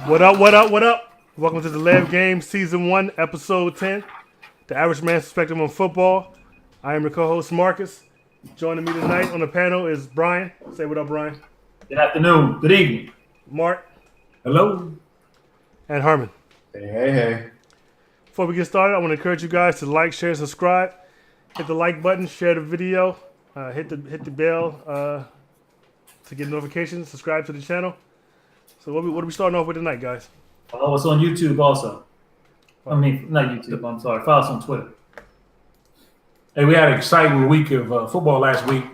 What up, what up, what up? Welcome to the Lev Game Season 1, Episode 10, The Average Man's Perspective on Football. I am your co-host, Marcus. Joining me tonight on the panel is Brian. Say what up, Brian. Good afternoon. Good evening. Mark. Hello. And Herman. Hey. Before we get started, I want to encourage you guys to like, share, and subscribe. Hit the like button, share the video, hit the bell to get notifications, subscribe to the channel. So what are we starting off with tonight, guys? Follow us on YouTube also. I mean, not YouTube, I'm sorry. Follow us on Twitter. Hey, we had an exciting week of football last week.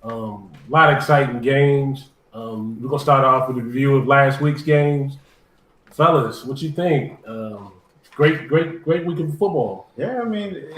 A lot of exciting games. We're going to start off with a review of last week's games. Fellas, what you think? Great week of football. Yeah, I mean,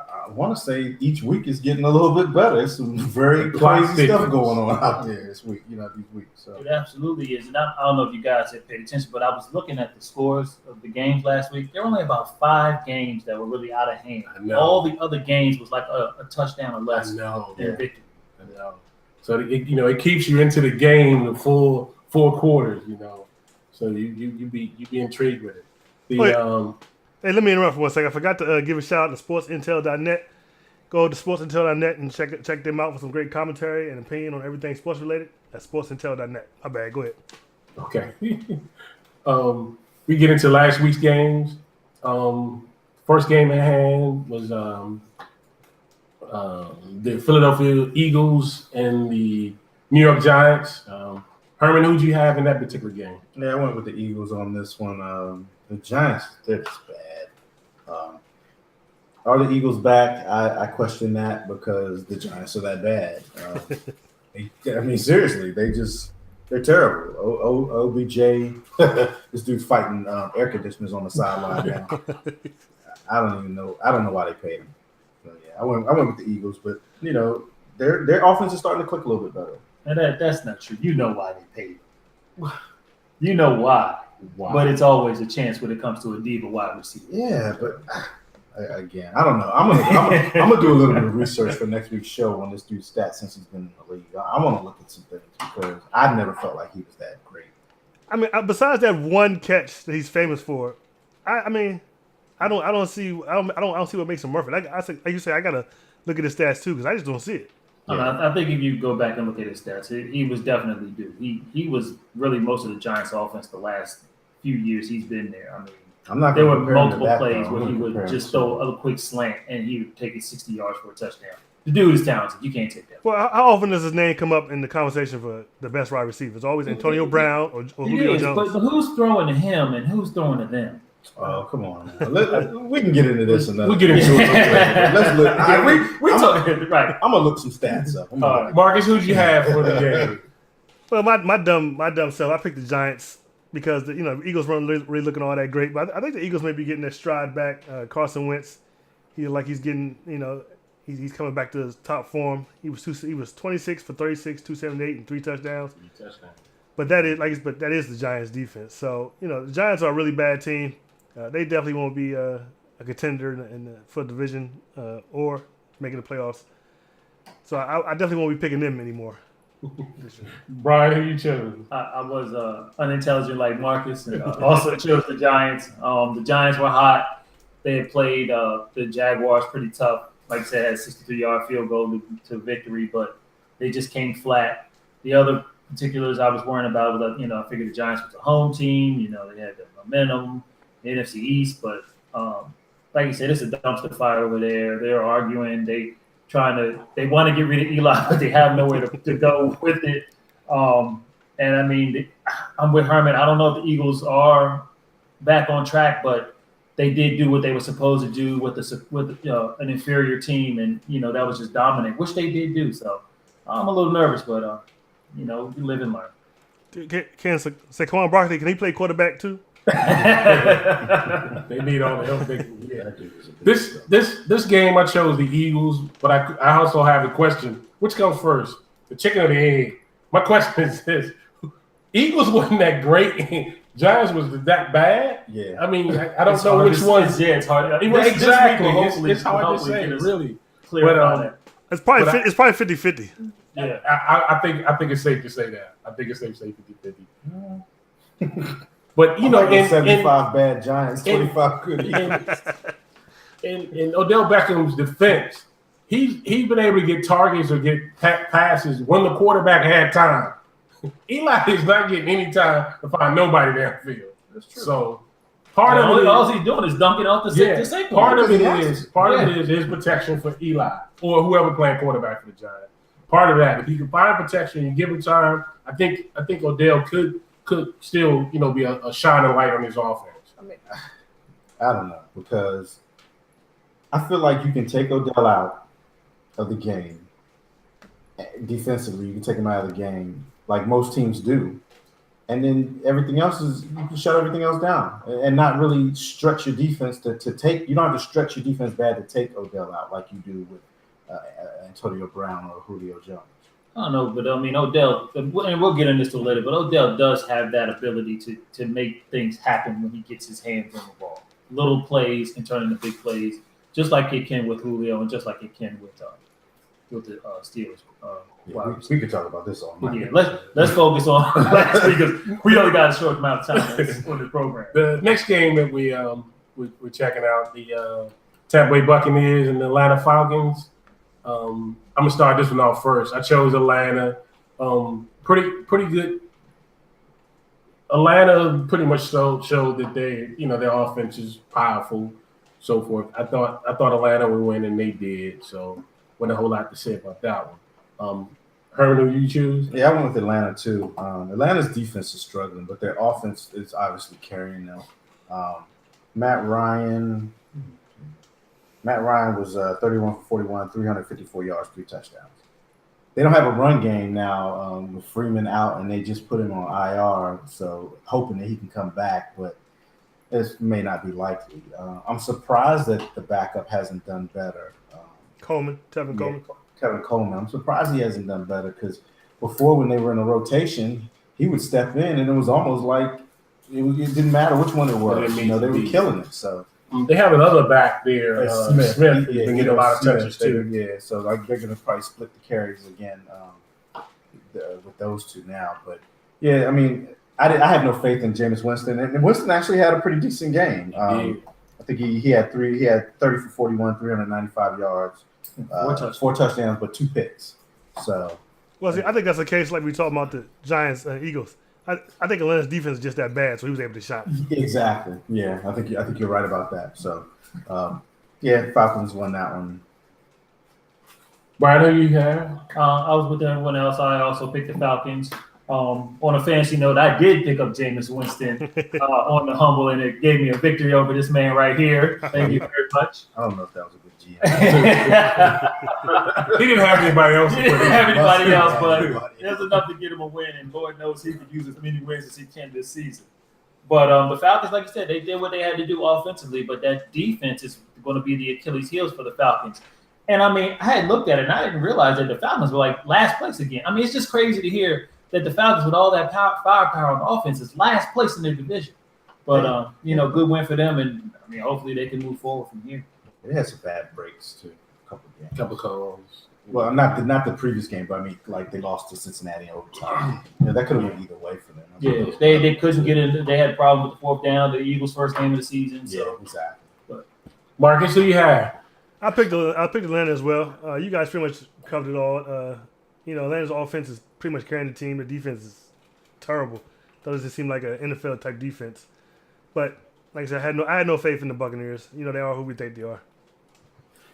I want to say each week is getting a little bit better. It's some very crazy stuff going on out there this week, these weeks. So. It absolutely is. And I don't know if you guys have paid attention, but I was looking at the scores of the games last week. There were only about 5 games that were really out of hand. All the other games was like a touchdown or less than victory. I know. So, it keeps you into the game the full 4 quarters, So you be intrigued with it. Hey, let me interrupt for 1 second. I forgot to give a shout out to sportsintel.net. Go to sportsintel.net and check them out for some great commentary and opinion on everything sports related. That's sportsintel.net. My bad. Go ahead. Okay. We get into last week's games. First game at hand was the Philadelphia Eagles and the New York Giants. Herman, who'd you have in that particular game? Yeah, I went with the Eagles on this one. The Giants, they're just bad. Are the Eagles back? I question that because the Giants are that bad. Seriously, they're terrible. OBJ, this dude's fighting air conditioners on the sideline now. I don't know why they paid him. So, yeah, I went with the Eagles, but their offense is starting to click a little bit better. And that's not true. You know why they paid him. You know why. But it's always a chance when it comes to a diva wide receiver. Yeah, but again, I don't know. I'm gonna do a little bit of research for next week's show on this dude's stats since he's been in the league. I want to look at some things because I never felt like he was that great. I mean, besides that one catch that he's famous for, I don't see what makes him Murphy. Like you say, I gotta look at his stats too because I just don't see it. I think if you go back and look at his stats, he was definitely due. He was really most of the Giants' offense the last few years he's been there. I mean, there were multiple plays where he would just throw a quick slant and he would take it 60 yards for a touchdown. The dude is talented. You can't take that. Well, how often does his name come up in the conversation for the best wide receivers? Always Antonio Brown or Julio Jones. But who's throwing to him and who's throwing to them? Oh, come on. We can get into this another. We'll get into it. Let's look. Right. I'm going to look some stats up. Marcus, who'd you have for the game? Well, my dumb self, I picked the Giants because the Eagles weren't really looking all that great. But I think the Eagles may be getting their stride back. Carson Wentz, he's getting, he's coming back to his top form. He was 26 for 36, 278, and 3 touchdowns. But that is the Giants' defense. So the Giants are a really bad team. They definitely won't be a contender for the division or making the playoffs. So I definitely won't be picking them anymore. Brian, who you chose? I was unintelligent like Marcus and also chose the Giants. The Giants were hot. They had played the Jaguars pretty tough. Like I said, had a 63-yard field goal to victory, but they just came flat. The other particulars I was worrying about was that, I figured the Giants was a home team. They had the momentum, the NFC East, but like you said, it's a dumpster fire over there. They're arguing. They want to get rid of Eli, but they have nowhere to go with it. And I mean, I'm with Herman. I don't know if the Eagles are back on track, but they did do what they were supposed to do with an inferior team, and that was just dominate, which they did do. So I'm a little nervous, but we live and learn. Can Saquon Barkley, can he play quarterback too? They need all the help they can get. This game, I chose the Eagles, but I also have a question. Which comes first, the chicken or the egg? My question is this. Eagles wasn't that great. Giants was that bad? Yeah. I mean, I don't know which one. It's hard. Exactly. It's hard to say, really. But it's probably 50-50. Yeah. I think it's safe to say that. I think it's safe to say 50-50. But you know, in 75 bad Giants, 25 good Eagles. in Odell Beckham's defense, he's been able to get targets or get passes when the quarterback had time. Eli is not getting any time to find nobody downfield. That's true. So part of it, all he's doing is dunking off the same part of it is his protection for Eli or whoever playing quarterback for the Giants. Part of that, if you can find protection and give him time, I think Odell could still be a shining light on his offense. I mean, I don't know, because I feel like you can take Odell out of the game defensively. You can take him out of the game like most teams do, and then everything else you can shut everything else down and not really stretch your defense to take. You don't have to stretch your defense bad to take Odell out like you do with Antonio Brown or Julio Jones. I don't know, but I mean, Odell, and we'll get into this later, but Odell does have that ability to make things happen when he gets his hands on the ball. Little plays can turn into big plays, just like it can with Julio and just like it can with the Steelers. We could talk about this all night. Yeah, let's focus on last week because we only got a short amount of time on the program. The next game that we're checking out, the Tampa Bay Buccaneers and the Atlanta Falcons. I'm gonna start this one off first. I chose Atlanta. Pretty good. Atlanta pretty much showed that their offense is powerful, so forth. I thought Atlanta would win, and they did. So, wasn't a whole lot to say about that one. Herman, who you choose? Yeah, I went with Atlanta too. Atlanta's defense is struggling, but their offense is obviously carrying them. Matt Ryan was 31 for 41, 354 yards, 3 touchdowns. They don't have a run game now with Freeman out, and they just put him on IR, so hoping that he can come back, but this may not be likely. I'm surprised that the backup hasn't done better. Tevin Coleman. Kevin Coleman. I'm surprised he hasn't done better because before, when they were in a rotation, he would step in, and it was almost like it didn't matter which one it was. They were killing it. So they have another back there, Smith. He's been getting a lot of touches too. Yeah, so they're going to probably split the carries again with those two now. But yeah, I mean, I have no faith in Jameis Winston, and Winston actually had a pretty decent game. I think he had 30 for 41, 395 yards. 4 touchdowns, but 2 picks. So, well, see, I think that's the case. Like we talked about the Giants and Eagles. I think Atlanta's defense is just that bad, so he was able to shine. Exactly. Yeah, I think you're right about that. So, Falcons won that one. Brian, who you have? I was with everyone else. I also picked the Falcons. On a fancy note, I did pick up Jameis Winston on the humble, and it gave me a victory over this man right here. Thank you very much. I don't know if that was a good GM. He didn't have anybody else. He didn't have anybody else, but there's enough to get him a win, and Lord knows he could use as many wins as he can this season. But the Falcons, like you said, they did what they had to do offensively, but that defense is going to be the Achilles heels for the Falcons. And, I mean, I had looked at it, and I didn't realize that the Falcons were, like, last place again. I mean, it's just crazy to hear that the Falcons, with all that firepower on offense, is last place in their division. But, good win for them, and, I mean, hopefully they can move forward from here. They had some bad breaks, too. A couple of games. Couple calls. Well, not the previous game, but I mean, like, they lost to Cincinnati in overtime. That could have went either way for them. Yeah, they couldn't get in. They had a problem with the 4th down, the Eagles' first game of the season. So. Yeah, exactly. But Marcus, who you have? I picked Atlanta as well. You guys pretty much covered it all. Atlanta's offense is pretty much carrying the team. The defense is terrible. Doesn't seem like an NFL type defense. But like I said, I had no faith in the Buccaneers. They are who we think they are.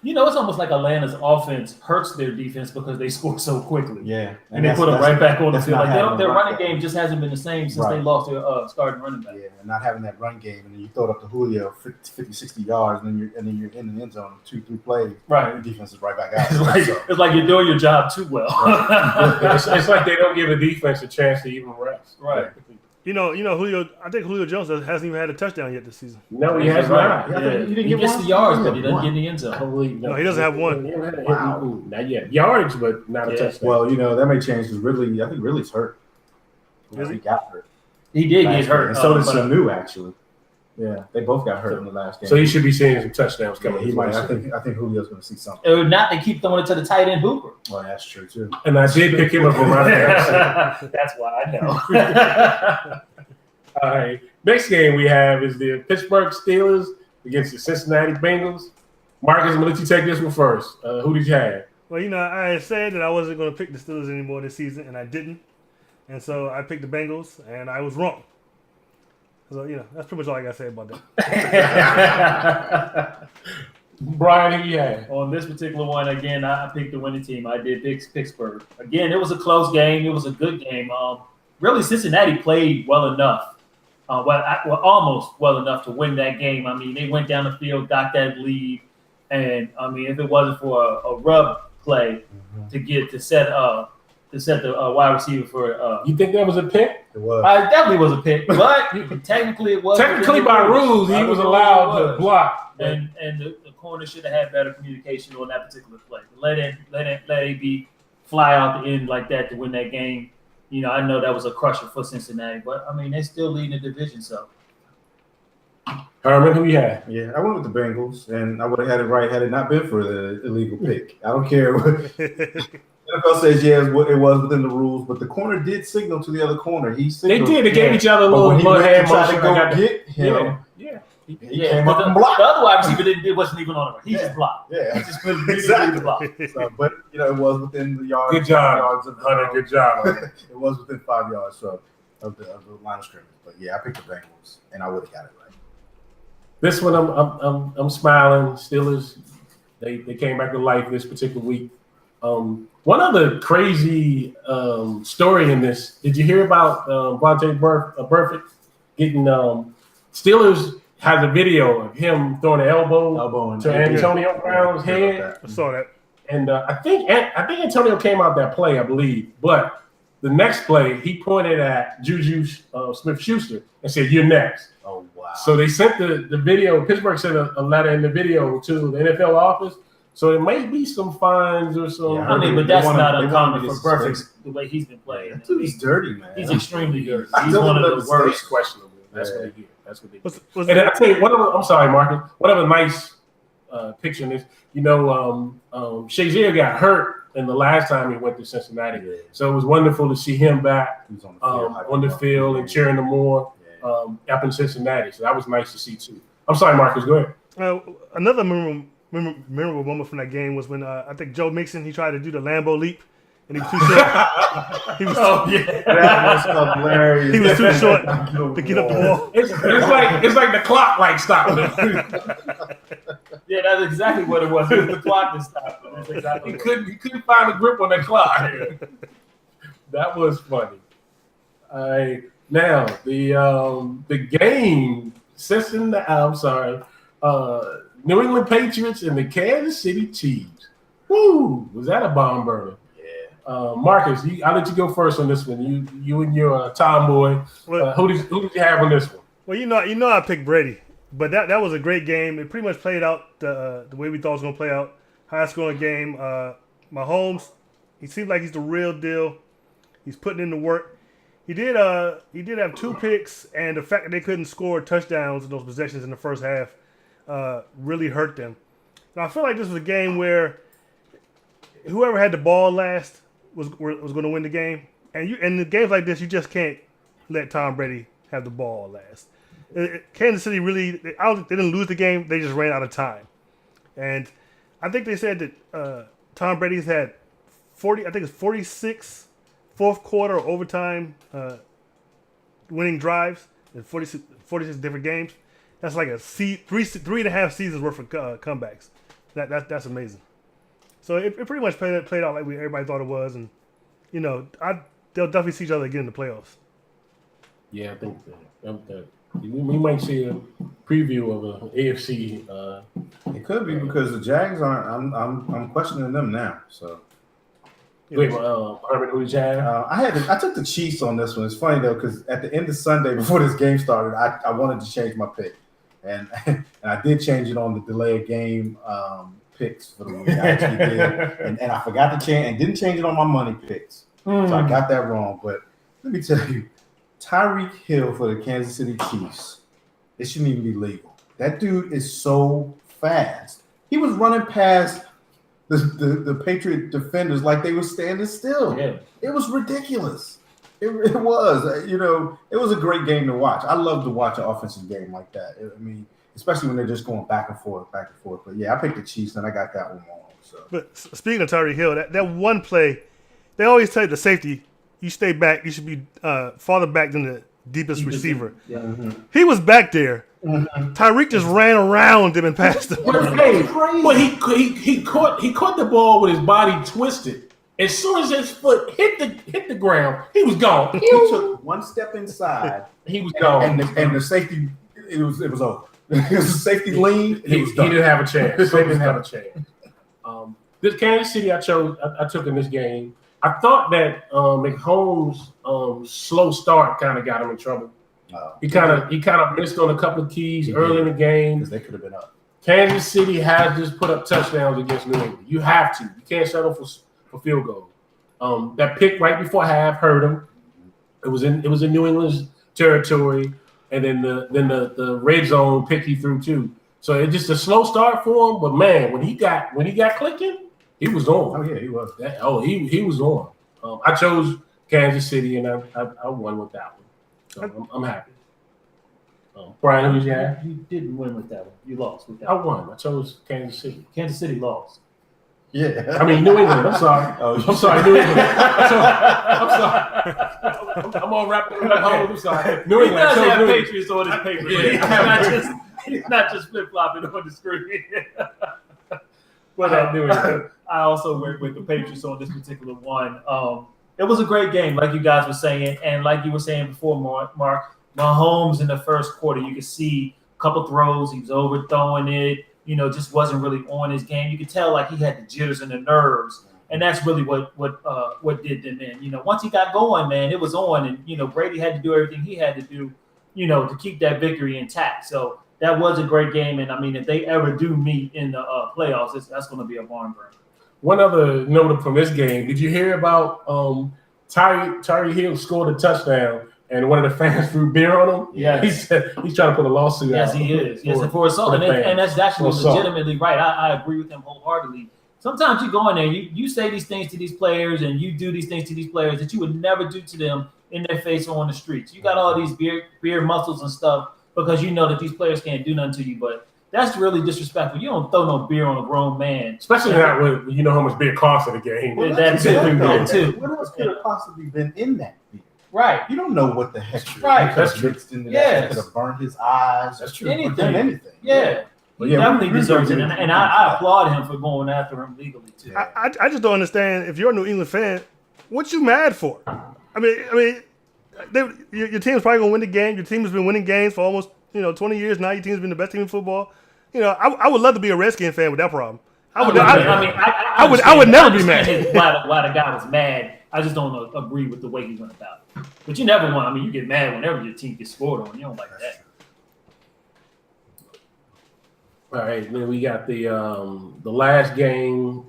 It's almost like Atlanta's offense hurts their defense because they score so quickly. Yeah. And they put them right back on the field. Like their running game just hasn't been the same since they lost their starting running back. Yeah, and not having that run game, and then you throw it up to Julio 50, 60 yards, and then you're in the end zone 2-3 plays. Right. Your defense is right back out. It's like you're doing your job too well. Right. It's like they don't give a defense a chance to even rest. Right. Julio. I think Julio Jones hasn't even had a touchdown yet this season. No, he has not. Yeah. He gets the yards, but he doesn't get in the end zone. No, he doesn't have one. Wow. Not yet. Yards, but not a touchdown. Well, that may change because I think Ridley's hurt. He got hurt. He did get hurt. And so did Sanu, actually. Yeah, they both got hurt in the last game. So he should be seeing some touchdowns coming. He might. I think Julio's going to see something. If not, they keep throwing it to the tight end Hooper. Well, that's true too. And I did pick him up on my fantasy. That's why I know. All right. Next game we have is the Pittsburgh Steelers against the Cincinnati Bengals. Marcus, I'm gonna let you take this one first. Who did you have? Well, I had said that I wasn't going to pick the Steelers anymore this season, and I didn't. And so I picked the Bengals, and I was wrong. So, that's pretty much all I got to say about that. Brian, who you had? On this particular one, again, I picked the winning team. I did Pittsburgh. Again, it was a close game. It was a good game. Really, Cincinnati played well enough. Almost well enough to win that game. I mean, they went down the field, got that lead, and I mean, if it wasn't for a rub play to set the wide receiver for. You think that was a pick? It was. It definitely was a pick, but technically it was. Technically, by rules, he was allowed to block. And the corner should have had better communication on that particular play. Let AB fly out the end like that to win that game. I know that was a crusher for Cincinnati, but I mean, they still lead the division. So, Herman, who you had? Yeah, I went with the Bengals, and I would have had it right had it not been for the illegal pick. I don't care what NFL says. Yeah, it was within the rules, but the corner did signal to the other corner. He signaled. They did. They gave each other a But little when he went hand to try motion. to go get him, Yeah. he yeah, came but up and the blocked. other wide receiver wasn't even on it. He just blocked. Yeah, He just couldn't exactly. block. So, but it was within the yards. Good job, yards of the, Hunter. Good job. It was within 5 yards of the line of scrimmage. But yeah, I picked the Bengals, and I would have got it right. This one, I'm smiling. Steelers, they came back to life this particular week. One other crazy story in this. Did you hear about Vontae Burfict getting Steelers has a video of him throwing an elbow to Antonio Brown's head. I saw that. And I think Antonio came out that play, I believe. But the next play, he pointed at Juju Smith-Schuster and said, "You're next." Oh wow! So they sent the video. Pittsburgh sent a letter in the video to the NFL office. So it may be some fines or some. Yeah, I mean, but that's not they uncommon wanted for to Burfict the way he's been playing. That dude's dirty, man. He's extremely dirty. I He's don't one of know the the worst. state. Questionable. That's Yeah. what they did. That's what they did. Was And I tell you, I'm sorry, Marcus. One other nice picture in this, Shazier got hurt in the last time he went to Cincinnati. Yeah. So it was wonderful to see him back He was on on the field and cheering them more up in Cincinnati. So that was nice to see too. I'm sorry, Marcus. Go ahead. Another memorable moment from that game was when I think Joe Mixon, he tried to do the Lambeau leap, and he was too short. He was That was hilarious. He was too short to get up the wall. It's like the clock stopped. Yeah, that's exactly what it was. It was the clock that stopped. That's exactly he what it couldn't find a grip on that clock. That was funny. Now the game, New England Patriots and the Kansas City Chiefs. Woo! Was that a bomb burner? Yeah. Marcus, I'll let you go first on this one. You and your tomboy. Who did you have on this one? Well, I picked Brady, but that was a great game. It pretty much played out the way we thought it was going to play out. High scoring game. Mahomes, he seems like he's the real deal. He's putting in the work. He did have 2 picks, and the fact that they couldn't score touchdowns in those possessions in the first half really hurt them. Now I feel like this was a game where whoever had the ball last was going to win the game. And in games like this, you just can't let Tom Brady have the ball last. Kansas City they didn't lose the game. They just ran out of time. And I think they said that Tom Brady's had 46 fourth quarter or overtime winning drives in 46 different games. That's like three and a half seasons worth of comebacks. That's amazing. So it pretty much played out like everybody thought it was, and they'll definitely see each other again in the playoffs. Yeah, I think that we might see a preview of an AFC. It could be because the Jags aren't. I'm questioning them now. So. Wait, Herbert, who did you have? I took the Chiefs on this one. It's funny though because at the end of Sunday before this game started, I wanted to change my pick, and I did change it on the delay of game picks for the week. I actually did, and I forgot to change and didn't change it on my money picks, so I got that wrong. But let me tell you, Tyreek Hill for the Kansas City Chiefs, it shouldn't even be legal. That dude is so fast. He was running past the Patriot defenders like they were standing still. Yeah. It was ridiculous. It was, it was a great game to watch. I love to watch an offensive game like that. I mean, especially when they're just going back and forth. But yeah, I picked the Chiefs, and I got that one wrong. So, But speaking of Tyreek Hill, that one play, they always tell you the safety, you stay back, you should be farther back than the deepest receiver. Yeah. He was back there. Tyreek just ran around him and passed him. Hey, but he caught the ball with his body twisted. As soon as his foot hit the ground, he was gone. he took one step inside, He was gone. and the safety, it was over. It was a safety lean. And He it was done. didn't have a chance. They didn't have a chance. This Kansas City I took in this game. I thought that McHolmes' slow start kind of got him in trouble. He kind of missed on a couple of keys early in the game. Because they could have been up. Kansas City has just put up touchdowns against New England. You have to. You can't settle for field goals. That pick right before half hurt him. It was in New England's territory, and then the red zone pick he threw too. So it's just a slow start for him. But man, when he got clicking, he was on. Oh yeah, he was. He was on. I chose Kansas City, and I won with that one. So I'm happy. Brian, who's you have? You didn't win with that one. You lost with that I one. won. I chose Kansas City. Kansas City lost. Yeah. I mean New England. I'm sorry. Oh, I'm sorry, New England. I'm sorry. I'm all wrapped up in my home. I'm sorry. New He England. I does chose have New England. Patriots on his paper. Yeah. He's not just flip flopping on the screen. But New England. I also went with the Patriots on this particular one. It was a great game, like you guys were saying, and like you were saying before, Mark. Mahomes in the first quarter, you could see a couple throws. He was overthrowing it. Just wasn't really on his game. You could tell like he had the jitters and the nerves, and that's really what did them in. Once he got going, man, it was on, and Brady had to do everything he had to do, to keep that victory intact. So that was a great game, and I mean, if they ever do meet in the playoffs, that's going to be a barn burner. One other note from this game: did you hear about Tyree Hill scored a touchdown? And one of the fans threw beer on him. Yes. He said he's trying to put a lawsuit out. Yes, he is. Yes, for assault. And that's actually For assault. legitimately right. I agree with him wholeheartedly. Sometimes you go in there, you say these things to these players and you do these things to these players that you would never do to them in their face or on the streets. You got all these beer muscles and stuff because you know that these players can't do nothing to you. But that's really disrespectful. You don't throw no beer on a grown man. Especially not when you know how much beer costs in the game. Well, that too. What else could have possibly been in that beer? Right. You don't know what the heck Right. That's mixed into that. Yes. It could have burned his eyes. That's true. Anything. Yeah. But He yeah, definitely we deserves it. agree And with I that. applaud him for going after him legally too. Yeah. I just don't understand if you're a New England fan, what you mad for? I mean, your team's probably gonna win the game. Your team has been winning games for almost 20 years now. Your team's been the best team in football. I would love to be a Redskin fan with that problem. I would never be mad. Why the guy was mad. I just don't agree with the way he went about it. But you never want. I mean, you get mad whenever your team gets scored on. You don't like that. All right, then we got the last game,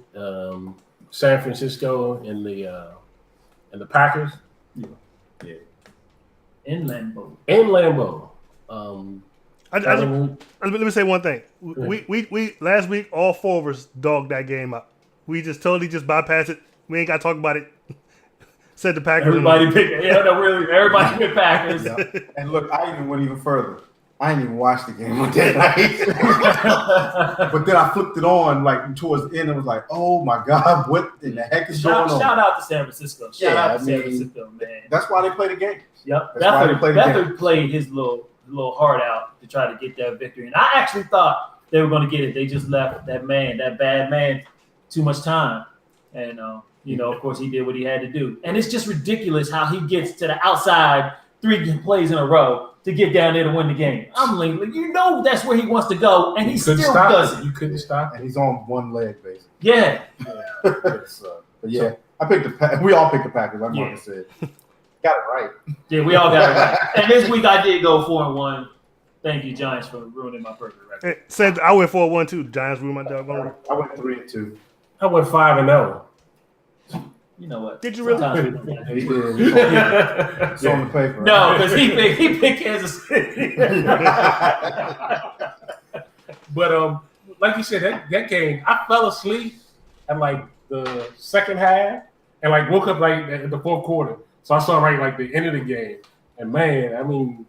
San Francisco and the Packers In Lambeau. in Lambeau. Let me say one thing. We last week all four of us dogged that game up. We just totally bypassed it. We ain't got to talk about it. Said the Packers. Everybody picked. Everybody picked Packers. Yeah. And look, I even went even further. I didn't even watch the game on that night. But then I flipped it on like towards the end and was like, oh my God, what in the heck is going on? Shout out to San Francisco. Shout out to San Francisco, man. That's why they play the game. Yep. That's why they play the Beathard played his little heart out to try to get that victory. And I actually thought they were going to get it. They just left that bad man, too much time. And, of course, he did what he had to do. And it's just ridiculous how he gets to the outside 3 plays in a row to get down there to win the game. I'm like, that's where he wants to go, and he still does it. You couldn't stop. And he's on one leg, basically. Yeah. But yeah, I picked the Packers. We all picked the Packers, like Marcus said. Got it right. Yeah, we all got it right. And this week I did go 4-1. Thank you, Giants, for ruining my perfect record. Said I went 4-1 too. Giants ruined my dog. I went 3-2. I went 5-0. You know what? Did you really? Sometimes we don't. He did. It's on the paper. No, because he picked Kansas City. But like you said, that game, I fell asleep at like the second half and like woke up like in the fourth quarter. So I saw right like the end of the game, and man, I mean,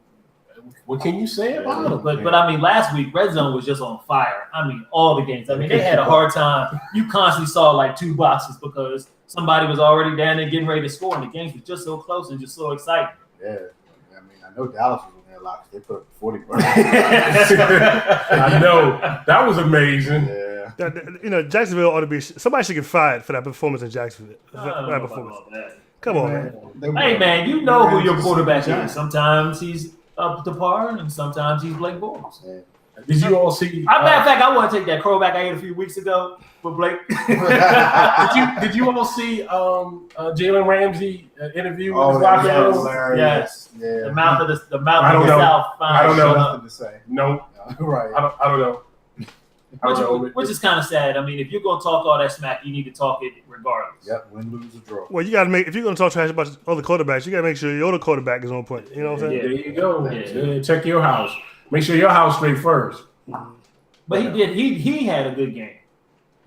what can you say about him? But I mean, last week Red Zone was just on fire. I mean, all the games. I mean, they had a hard time. You constantly saw like two boxes because somebody was already down there getting ready to score, and the games were just so close and just so exciting. Yeah, I mean, I know Dallas was in there a lot. They put up 40 points. I know that was amazing. Yeah. Jacksonville ought to be. Somebody should get fired for that performance in Jacksonville. I don't know about that. Come on, man. Hey, man, you know who your quarterback is. Sometimes he's up to par, and sometimes he's Blake Bortles. Yeah. Did you all see? Matter of fact, I want to take that throwback I ate a few weeks ago with Blake. Did you all see Jalen Ramsey interview with his locker yeah. room? Hilarious. Yeah. The mouth of the I don't know. South. I don't know. Nothing to say. No, Right. I don't know. Which is kind of sad. I mean, if you're going to talk all that smack, you need to talk it regardless. Yep. Win, lose, or draw. Well, you got to make if you're going to talk trash about other quarterbacks, you got to make sure your other quarterback is on point. You know what I'm saying? There you go. Yeah. Check your house. Make sure your house straight first. But he did. He had a good game.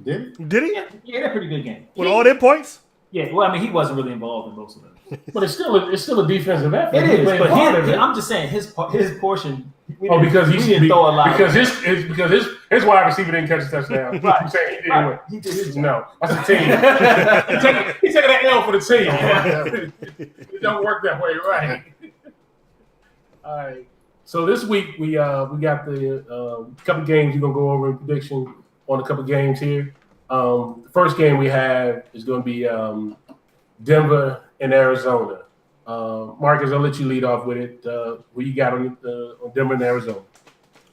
Did he? Did he? Yeah, had a pretty good game. With all their points? Yeah. Well, I mean, he wasn't really involved in most of it. But it's still a defensive effort. It He is, played but part of it. I'm just saying his portion. Because he didn't throw a lot. Because his wide receiver didn't catch a touchdown. Right. I'm saying he didn't Right. win. He did his job. No, that's a team. He's taking an L for the team. It don't work that way, right? All right. So this week we got the couple games we're gonna go over in prediction on a couple games here. The first game we have is going to be Denver and Arizona. Marcus, I'll let you lead off with it. What you got on Denver and Arizona?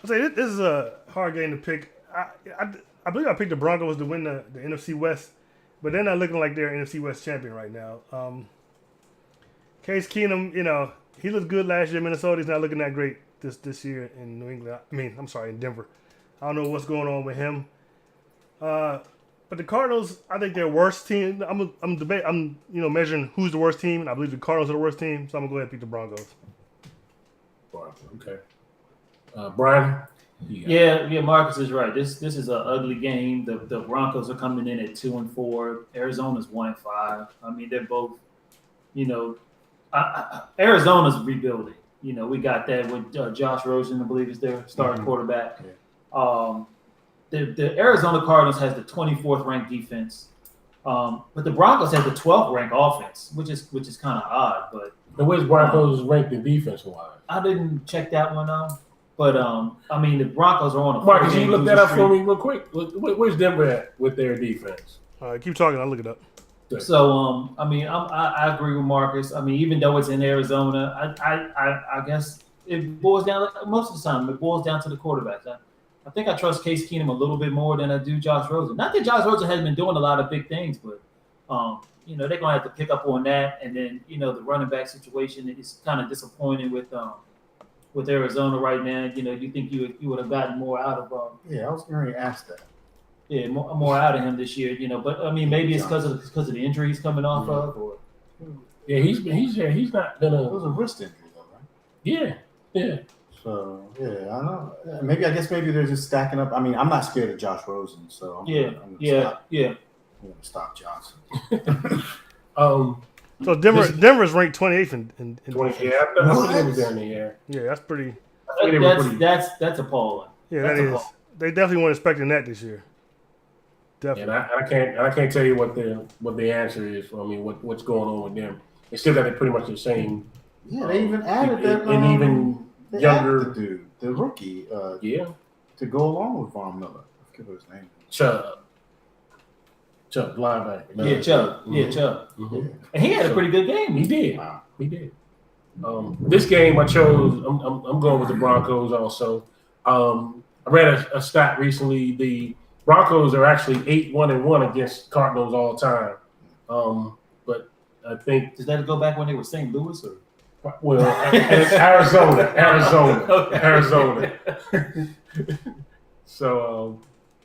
I'll say this is a hard game to pick. I believe I picked the Broncos to win the NFC West, but they're not looking like they're NFC West champion right now. Case Keenum, he looked good last year in Minnesota. He's not looking that great this year in New England. In Denver. I don't know what's going on with him. But the Cardinals, I think they're worst team. I'm measuring who's the worst team, and I believe the Cardinals are the worst team. So I'm gonna go ahead and pick the Broncos. Okay. Brian? Yeah, Marcus is right. This is an ugly game. The Broncos are coming in at 2-4. Arizona's 1-5. I mean, they're both, Arizona's rebuilding. We got that with Josh Rosen, I believe, is their starting quarterback. Yeah. The Arizona Cardinals has the 24th ranked defense, but the Broncos have the 12th ranked offense, which is kind of odd. But the where's Broncos ranked in defense wise? I didn't check that one out. But I mean, the Broncos are on a. Marcus, you look that up for me real quick. Where's Denver at with their defense? All right, keep talking. I'll look it up. So I mean, I agree with Marcus. I mean, even though it's in Arizona, I guess it boils down most of the time. It boils down to the quarterbacks. I think I trust Case Keenum a little bit more than I do Josh Rosen. Not that Josh Rosen hasn't been doing a lot of big things, but they're gonna have to pick up on that. And then the running back situation is kind of disappointing with Arizona right now. You think you would have gotten more out of Yeah, I was going to ask that. yeah, more out of him this year. But I mean, maybe it's because of the injury he's coming off of, or Yeah, he's not It gonna. was a wrist injury, though, right? Yeah. So, yeah, I don't know. Maybe they're just stacking up. I mean, I'm not scared of Josh Rosen, so I'm gonna stop Johnson. So Denver's ranked 28th in 20. Yeah, I think it was down there. Yeah, that's pretty. that's appalling. Yeah, That's that a is. They definitely weren't expecting that this year. And Definitely. I can't tell you what the answer is. I mean, what's going on with them? They still got pretty much the same. Yeah, they even added that. and even they younger added the dude, the rookie, to go along with Von Miller. I forget what his name is. Chubb, linebacker. Yeah, Chubb. Mhm. Yeah, Chubb. Mhm. And he had a pretty good game. He did. Wow. He did. This game I chose. I'm going with the Broncos also. I read a stat recently. The Broncos are actually 8-1-1 against Cardinals all time. But I think Does that go back when they were St. Louis or? Arizona. So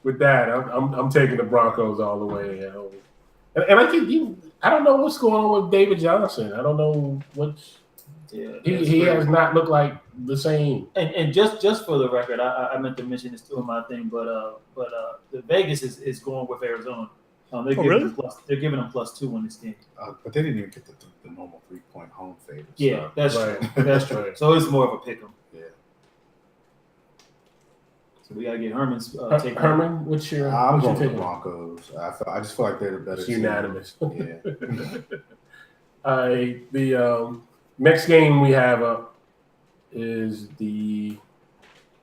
with that, I'm taking the Broncos all the way. And I think I don't know what's going on with David Johnson. I don't know what's. Yeah, He has not looked like the same. And just for the record, I meant to mention this too in my thing, but the Vegas is going with Arizona. They're giving really? them they're giving them +2 in this game. But they didn't even get the normal 3-point home favor. Yeah, that's Right. true. That's true. So it's more of a pick 'em. Yeah. So we gotta get Herman's take. Herman, what's your? I'm what's your going with the take? Broncos. I just feel like they're the better It's team. unanimous. Yeah. The next game we have up is the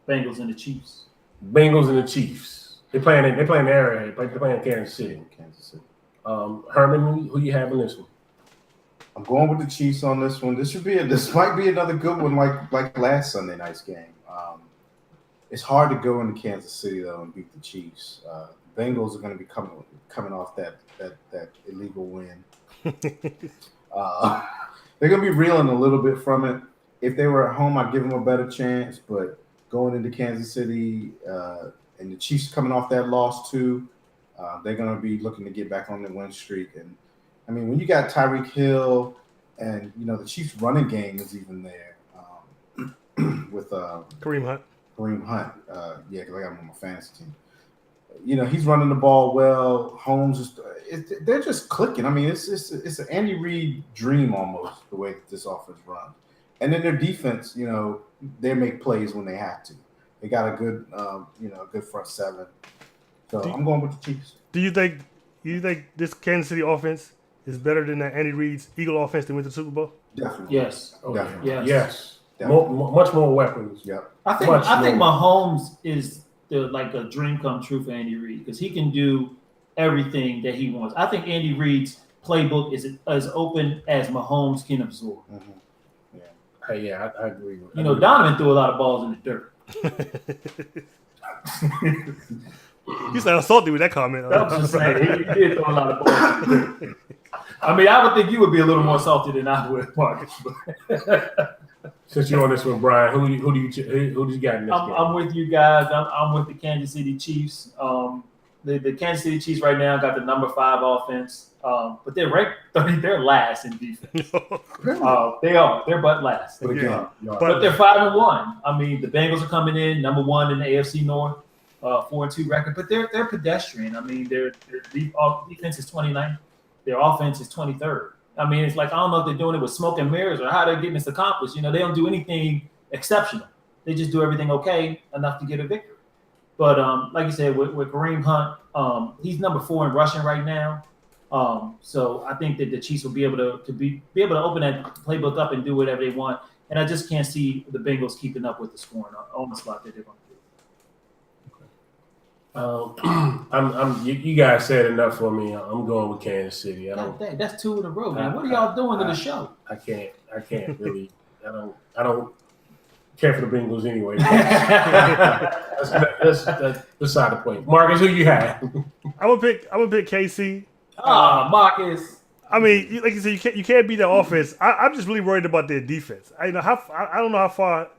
Bengals and the Chiefs. Bengals and the Chiefs. They're playing Arrowhead. They're playing Kansas City. Kansas City. Herman, who you have in this one? I'm going with the Chiefs on this one. This might be another good one, like last Sunday night's game. It's hard to go into Kansas City though and beat the Chiefs. The Bengals are going to be coming off that illegal win. They're going to be reeling a little bit from it. If they were at home, I'd give them a better chance. But going into Kansas City and the Chiefs coming off that loss too, they're going to be looking to get back on the win streak. And I mean, when you got Tyreek Hill and, the Chiefs running game is even there with Kareem Hunt. Yeah, because I got him on my fantasy team. He's running the ball well. Holmes they're just clicking. I mean, it's an Andy Reid dream almost, the way that this offense runs. And then their defense, they make plays when they have to. They got a good, good front seven. So I'm going with the Chiefs. Do you think this Kansas City offense is better than that Andy Reid's Eagle offense that went to the Super Bowl? Definitely. Yes. Oh, Definitely. Yes. Yes. Definitely. Much more weapons. Yep. I think Mahomes is like a dream come true for Andy Reid because he can do everything that he wants. I think Andy Reid's playbook is as open as Mahomes can absorb. Mm-hmm. Yeah, I agree. Donovan threw a lot of balls in the dirt. You sound salty with that comment. That was just saying, he did throw a lot of balls in the dirt. I mean, I would think you would be a little more salty than I would, Marcus. Since you're on this one, Brian, who do you got in this game? I'm with you guys. I'm with the Kansas City Chiefs. The Kansas City Chiefs right now got the number 5 offense, but they're ranked 30. They're last in defense. They are. They're but last. But again, But they're 5-1. I mean, the Bengals are coming in number 1 in the AFC North, 4-2 record. But they're pedestrian. I mean, their defense is 29th. Their offense is 23rd. I mean, it's like I don't know if they're doing it with smoke and mirrors or how they're getting this accomplished. They don't do anything exceptional. They just do everything okay enough to get a victory. But like you said, with Kareem Hunt, he's number 4 in rushing right now. So I think that the Chiefs will be able to be able to open that playbook up and do whatever they want. And I just can't see the Bengals keeping up with the scoring on the spot that they're going to do. You guys said enough for me. I'm going with Kansas City. Dang, that's 2 in a row, man. What are y'all doing to the show? I can't really. I don't care for the Bengals anyway. That's beside the point. Marcus, who you have? I'm gonna pick KC. Marcus. I mean, like you said, you can't beat the offense. I'm just really worried about their defense. I don't know how far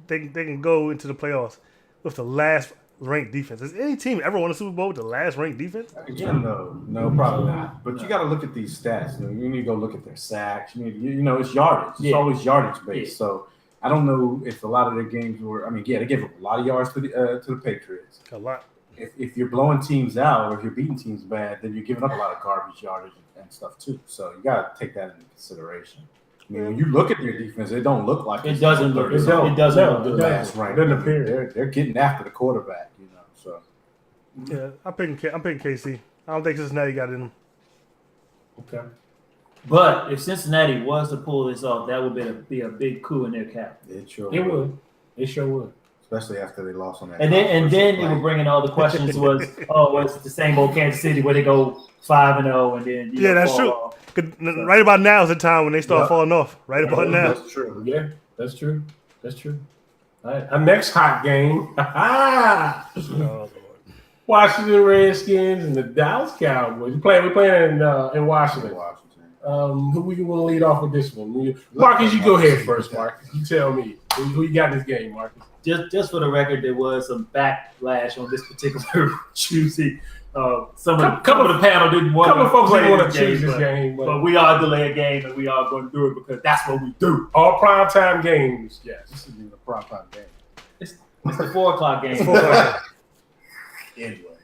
they can go into the playoffs with the last ranked defense. Has any team ever won a Super Bowl with the last ranked defense? Again, no, probably not. But you got to look at these stats. You need to go look at their sacks. It's yardage. It's always yardage based. Yeah. So I don't know if a lot of their games were. I mean, they gave up a lot of yards to the Patriots. A lot. If you're blowing teams out or if you're beating teams bad, then you're giving up a lot of garbage yardage and stuff too. So you got to take that into consideration. I mean, when you look at their defense, it don't look like It doesn't look. It don't. doesn't. the last rank. It doesn't appear. They're getting after the quarterback. So Yeah, I'm picking KC. I don't think Cincinnati got in them. Okay. But if Cincinnati was to pull this off, that would be a big coup in their cap. it sure It would. It sure would. especially after they lost on that. And then they were bringing all the questions was the same old Kansas City where they go 5-0 and then Yeah, that's fall true. off. Right about now is the time when they start falling off. Right about now. That's true. Yeah, that's true. That's true. All right. Our next hot game. Oh, Washington Redskins and the Dallas Cowboys. We're playing in Washington. Who we want to lead off with this one? Marcus, you go ahead first, Marcus. You tell me. Who you got in this game, Marcus? Just for the record, there was some backlash on this particular choosing. Some of the panel didn't want Couple to folks play didn't want to this choose this game, but we are delay a game and we are going to do it because that's what we do. All primetime games. Yes. This is the primetime game. It's the 4 o'clock game. Anyway,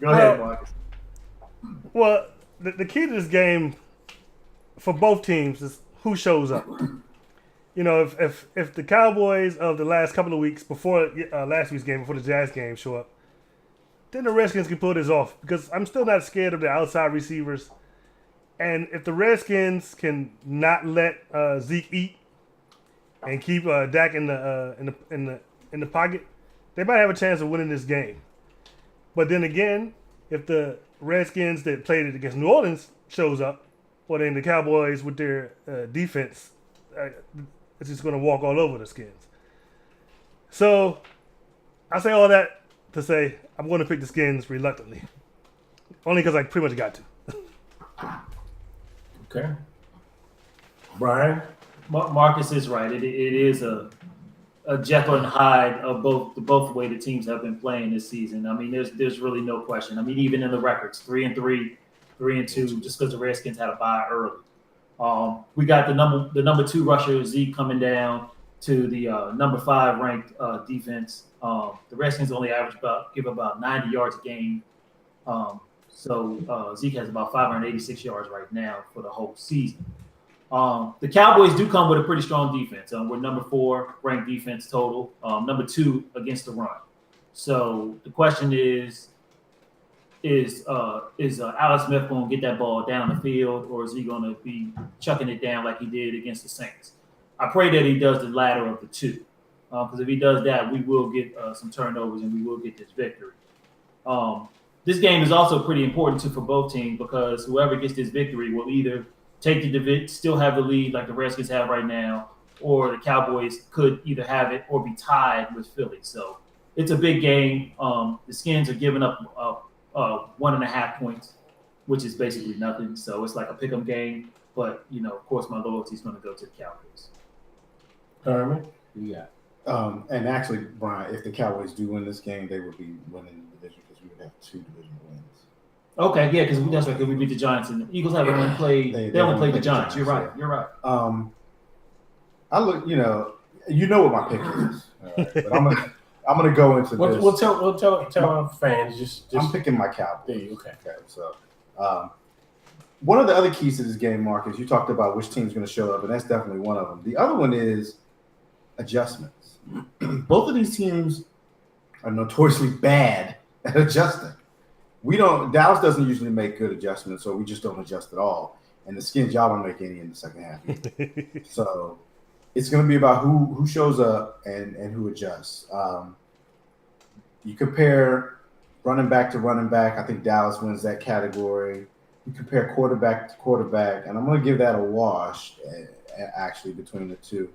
Go ahead, Marcus. Well, the key to this game for both teams is who shows up. You know, if the Cowboys of the last couple of weeks before last week's game, before the Jazz game show up, then the Redskins can pull this off because I'm still not scared of the outside receivers. And if the Redskins can not let Zeke eat and keep Dak in the pocket, they might have a chance of winning this game. But then again, if the Redskins that played it against New Orleans shows up, well then the Cowboys with their defense, it's just going to walk all over the Skins. So I say all that to say I'm going to pick the Skins reluctantly, only because I pretty much got to. Okay. Brian? Marcus is right. It is a Jekyll and Hyde of both the way the teams have been playing this season. I mean, there's really no question. I mean, even in the records, 3-3, 3-2, just because the Redskins had a bye early. We got the number 2 rusher Zeke coming down to the number 5 ranked defense. The Redskins only give about 90 yards a game. So Zeke has about 586 yards right now for the whole season. The Cowboys do come with a pretty strong defense. We're number 4 ranked defense total, number 2 against the run. So the question is Alex Smith going to get that ball down the field, or is he going to be chucking it down like he did against the Saints? I pray that he does the latter of the two, because if he does that, we will get some turnovers and we will get this victory. This game is also pretty important for both teams because whoever gets this victory will either take the division, still have the lead like the Redskins have right now, or the Cowboys could either have it or be tied with Philly. So it's a big game. The Skins are giving up 1.5 points, which is basically nothing. So it's like a pick'em game. But of course, my loyalty is going to go to the Cowboys. Herman? Yeah. And actually, Brian, if the Cowboys do win this game, they would be winning the division because we would have 2 division wins. Okay, yeah, because that's right. Because we beat the Giants and the Eagles haven't only played. They only played the Giants. You're right. Yeah. You're right. I look. You know what my pick is. All right, but I'm gonna go into this. We'll tell our fans. Just I'm picking my Cowboys. There you go. Okay. So, one of the other keys to this game, Marcus, you talked about which team's going to show up, and that's definitely one of them. The other one is adjustments. Both of these teams are notoriously bad at adjusting. Dallas doesn't usually make good adjustments, so we just don't adjust at all. And the Skins, y'all don't make any in the second half. So it's going to be about who shows up and who adjusts. You compare running back to running back. I think Dallas wins that category. You compare quarterback to quarterback, and I'm going to give that a wash, actually, between the two.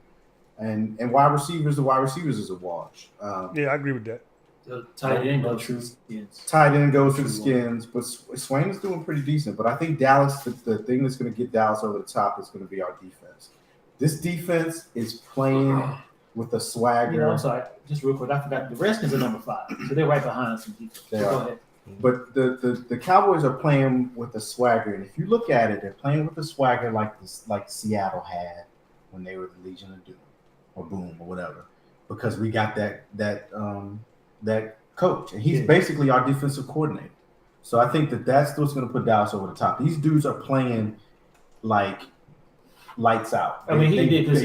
And wide receivers, the wide receivers is a wash. Yeah, I agree with that. The tight end goes to the Skins. Tight end goes to the Skins, but Swain is doing pretty decent. But I think Dallas, the thing that's going to get Dallas over the top is going to be our defense. This defense is playing with a swagger. I'm sorry, just real quick, I forgot the Redskins are number 5, so they're right behind us in defense. They Go are. ahead. But the Cowboys are playing with a swagger, and if you look at it, they're playing with a swagger like Seattle had when they were the Legion of Doom or Boom or whatever, because we got that coach, and he's basically our defensive coordinator. So I think that's what's going to put Dallas over the top. These dudes are playing like lights out. I mean, he did because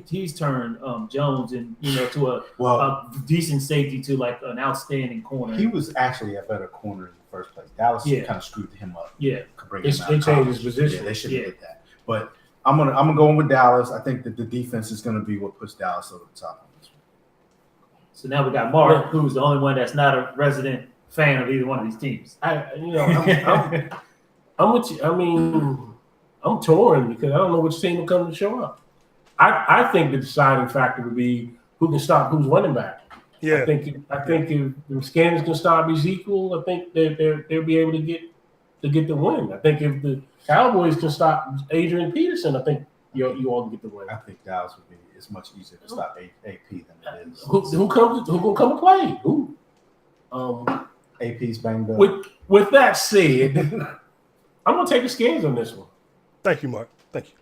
he's turned Jones to a decent safety to like an outstanding corner. He was actually a better corner in the first place. Dallas kind of screwed him up. Yeah, they changed his position. Yeah, they should have did that. But I'm gonna go in with Dallas. I think that the defense is gonna be what puts Dallas over the top on this one. So now we got Mark, who's the only one that's not a resident fan of either one of these teams. I'm with you. I mean, I'm torn because I don't know which team will come to show up. I think the deciding factor would be who can stop who's running back. Yeah. I think if the Skins can stop Ezekiel, I think they'll be able to get the win. I think if the Cowboys can stop Adrian Peterson, I think you all can get the win. I think Dallas would be. It's much easier to stop AP than it is. Who gonna come and play? Who? AP's banged up. With that said, I'm gonna take the Skins on this one. Thank you, Mark. Thank you.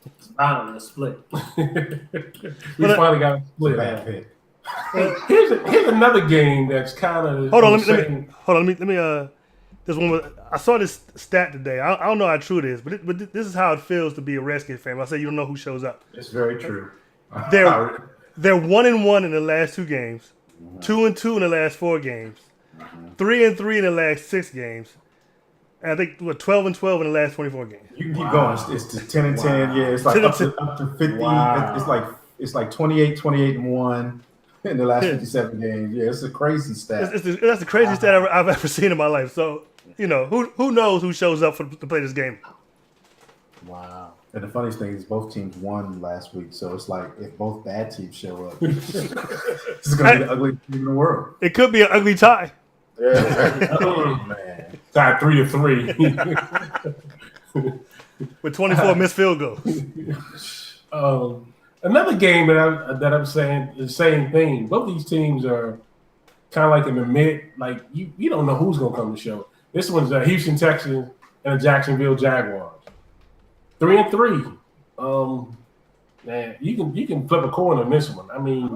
It's finally a split. We finally got a split. Bad pick. Here's another game that's kind of Hold on. Let me. This I saw this stat today. I don't know how true it is, but this is how it feels to be a Redskins fan. I say you don't know who shows up. It's very true. They're 1-1 in the last 2 games, 2-2 in the last 4 games, 3-3 in the last 6 games, and I think 12-12 in the last 24 games. You can keep going. It's just 10-10. Yeah, it's like 10 up to 50. Wow. It's like 28-1 in the last 57 games. Yeah, it's a crazy stat. That's the craziest stat I've ever seen in my life. So who knows who shows up to play this game? Wow. And the funniest thing is both teams won last week, so it's like if both bad teams show up, this is going to be the ugliest team in the world. It could be an ugly tie. Yeah. Oh, man. Tied 3-3. With 24 missed field goals. Another game that I'm saying the same thing. Both these teams are kind of like in the mid. Like you don't know who's gonna come to show. This one's the Houston Texans and the Jacksonville Jaguars. 3-3. Man, you can flip a coin on this one. I mean,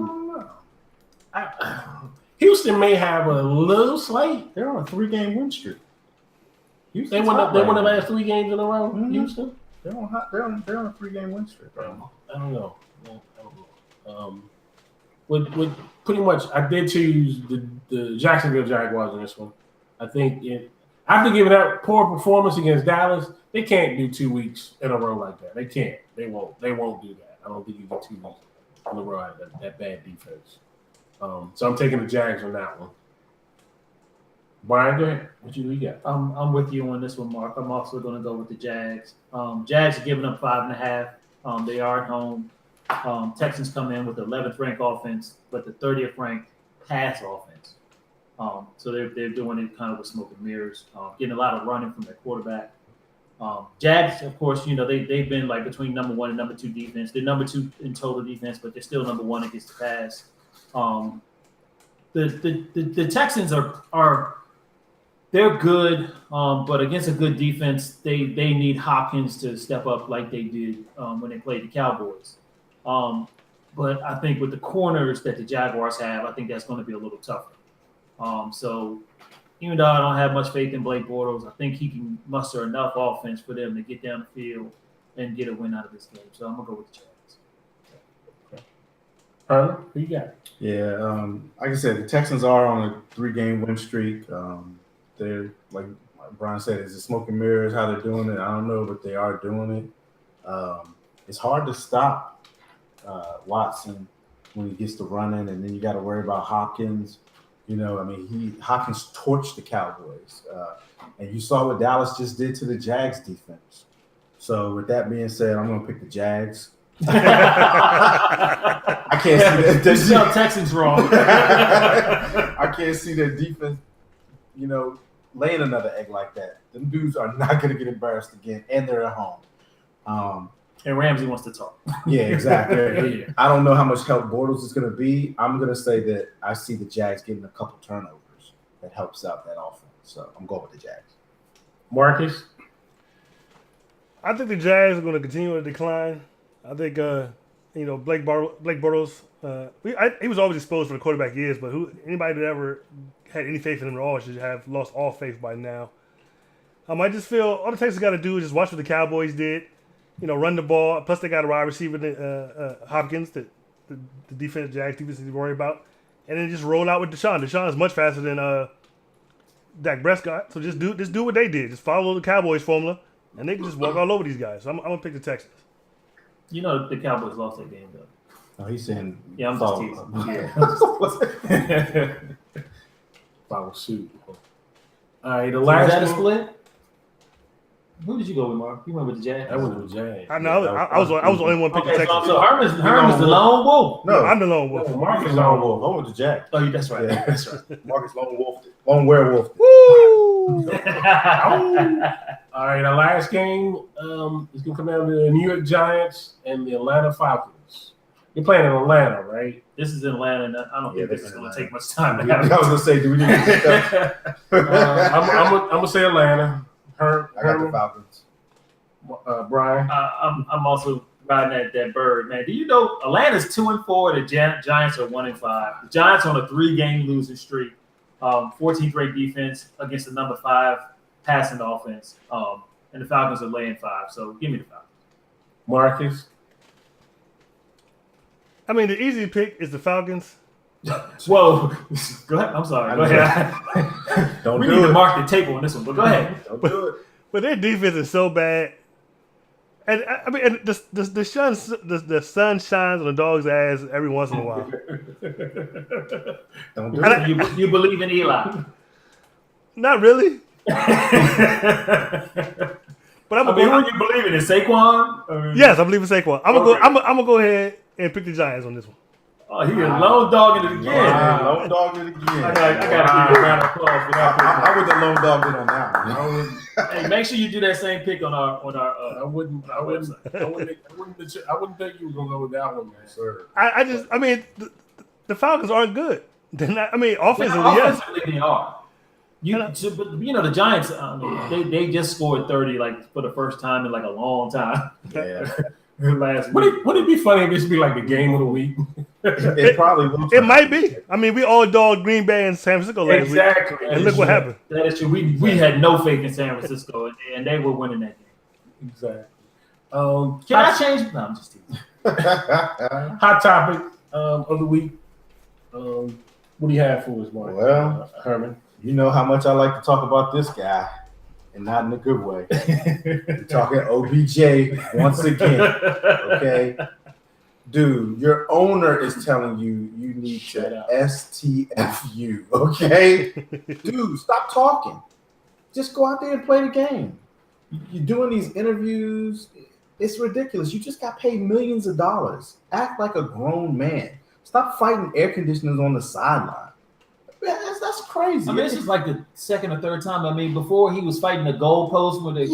Houston may have a little slate. They're on a 3-game win streak. They won the last 3 games in a row. Mhm. Houston. They're on a 3-game win streak. Right? I don't know. With pretty much, I did choose the Jacksonville Jaguars in this one. I think after giving that poor performance against Dallas, they can't do 2 weeks in a row like that. They can't. They won't do that. I don't think you get 2 weeks in a row out of that bad defense. So I'm taking the Jags on that one. Brian, go ahead. What you got? I'm with you on this one, Mark. I'm also going to go with the Jags. Jags are giving up 5.5. They are at home. Texans come in with the 11th ranked offense, but the 30th ranked pass offense. So they're doing it kind of with smoke and mirrors, getting a lot of running from their quarterback. Jags, of course, they've been like between number 1 and number 2 defense. They're number 2 in total defense, but they're still number 1 against the pass. The Texans are they're good, but against a good defense, they need Hopkins to step up like they did when they played the Cowboys. But I think with the corners that the Jaguars have, I think that's going to be a little tougher. So even though I don't have much faith in Blake Bortles, I think he can muster enough offense for them to get down the field and get a win out of this game. So I'm going to go with the Jags. Herman, who you got? Yeah, like I said, the Texans are on a 3-game win streak. They're like Brian said, is it smoke and mirrors how they're doing it? I don't know, but they are doing it. It's hard to stop Watson when he gets to running, and then you got to worry about Hopkins. Hopkins torched the Cowboys, and you saw what Dallas just did to the Jags defense. So with that being said, I'm going to pick the Jags. I can't see that. You Texans wrong. I can't see their defense, laying another egg like that. Them dudes are not going to get embarrassed again, and they're at home. And Ramsey wants to talk. Yeah, exactly. Yeah. I don't know how much help Bortles is going to be. I'm going to say that I see the Jags getting a couple turnovers that helps out that offense. So I'm going with the Jags. Marcus? I think the Jags are going to continue to decline. I think, Blake Bortles, he was always exposed for the quarterback he is, but anybody that ever had any faith in him at all should have lost all faith by now. I just feel all the Texans got to do is just watch what the Cowboys did, run the ball. Plus, they got a wide receiver, Hopkins, that the Jags defense is worried about, and then just roll out with Deshaun. Deshaun is much faster than Dak Prescott, so just do what they did. Just follow the Cowboys formula, and they can just walk all over these guys. So I'm gonna pick the Texans. The Cowboys lost that game, though. Oh, he's saying. Yeah, I'm just teasing. Yeah. Follow suit. All right, the last Was that a one. split? Who did you go with, Mark? You went with the Jags. I went with the Jags. I was the only one picking Okay, Texans. so Herman's the lone wolf. No, I'm the lone wolf. No, Marcus Marcus Lone Wolf. I went with the Jags. Oh, that's right. Yeah. That's right. Marcus Lone Wolf. Lone Werewolf. Woo! All right, our last game is going to come down to the New York Giants and the Atlanta Falcons. You're playing in Atlanta, right? This is in Atlanta, and I don't Yeah, think this this is is going to Atlanta. take much time to I was have. going to say, do we need to discuss? I'm going to say Atlanta. I got the Herman, Falcons. Brian. I'm also riding that bird, man. Do you know Atlanta's 2-4? The Giants are 1-5. The Giants on a 3-game losing streak. 14th ranked defense against the number 5 passing offense. And the Falcons are laying 5. So give me the Falcons. Marcus. I mean, the easy pick is the Falcons. Whoa. Go ahead. I'm sorry. Go ahead. Don't We do need it. to mark the tape on this one, but go ahead. Don't do it. But their defense is so bad. And I mean, and the sun shines on the dog's ass every once in a while. Don't do And it. You believe in Eli. Not really. But I'm I gonna mean, go. who you believe in? Is Saquon? I mean, Yes, I believe in Saquon. I'm gonna Okay. go. I'm gonna go ahead and pick the Giants on this one. Oh, he is lone dogging it again. Wow. Lone dog it again. I got to give you a round of applause for that. I would the lone dog it on that one. Hey, make sure you do that same pick on our I wouldn't think you were gonna go with that one, man. Sir. I mean, the Falcons aren't good. They're not. I mean, offensively, yes. Offensively, they are. The Giants. I mean, they just scored 30 like for the first time in like a long time. Yeah. Last week. Would it be funny if this be like the game of the week? It probably will. It might be. I mean, we all dogged Green Bay and San Francisco last week, Exactly. and look what happened. That is true. We had no faith in San Francisco, and they were winning that game. Exactly. Can I change? No, I'm just teasing. Hot topic of the week. What do you have for us, Mark? Well, Herman. You know how much I like to talk about this guy, and not in a good way. We're talking OBJ once again. Okay, dude, your owner is telling you need Shut to up. STFU. Okay, dude, stop talking. Just go out there and play the game. You're doing these interviews. It's ridiculous. You just got paid millions of dollars. Act like a grown man. Stop fighting air conditioners on the sideline. Man, that's crazy. I mean, this is like the second or third time. I mean, before he was fighting the goalpost with the